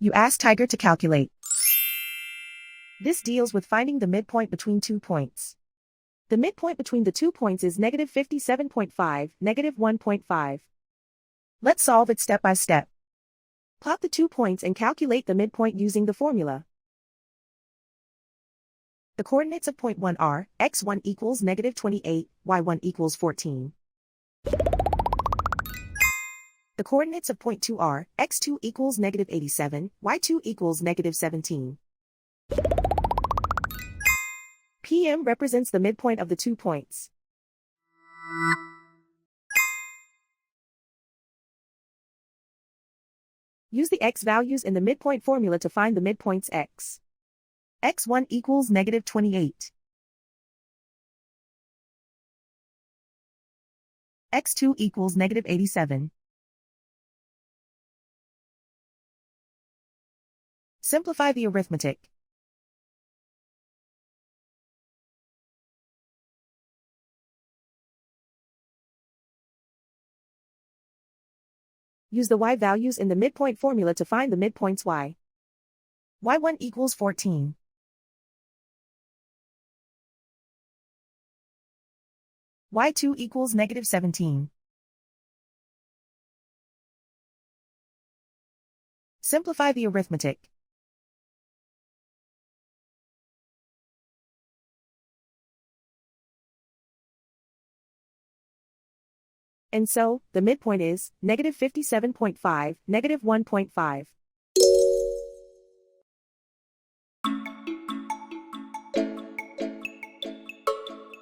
You ask Tiger to calculate. This deals with finding the midpoint between 2 points. The midpoint between the 2 points is negative 57.5, negative 1.5. Let's solve it step by step. Plot the 2 points and calculate the midpoint using the formula. The coordinates of point 1 are, x1 equals negative 28, y1 equals 14. The coordinates of point 2 are, x2 equals negative 87, y2 equals negative 17. PM represents the midpoint of the 2 points. Use the x values in the midpoint formula to find the midpoints x. x1 equals negative 28. x2 equals negative 87. Simplify the arithmetic. Use the y values in the midpoint formula to find the midpoints y. y1 equals 14. y2 equals negative 17. Simplify the arithmetic. And so, the midpoint is, negative 57.5, negative 1.5.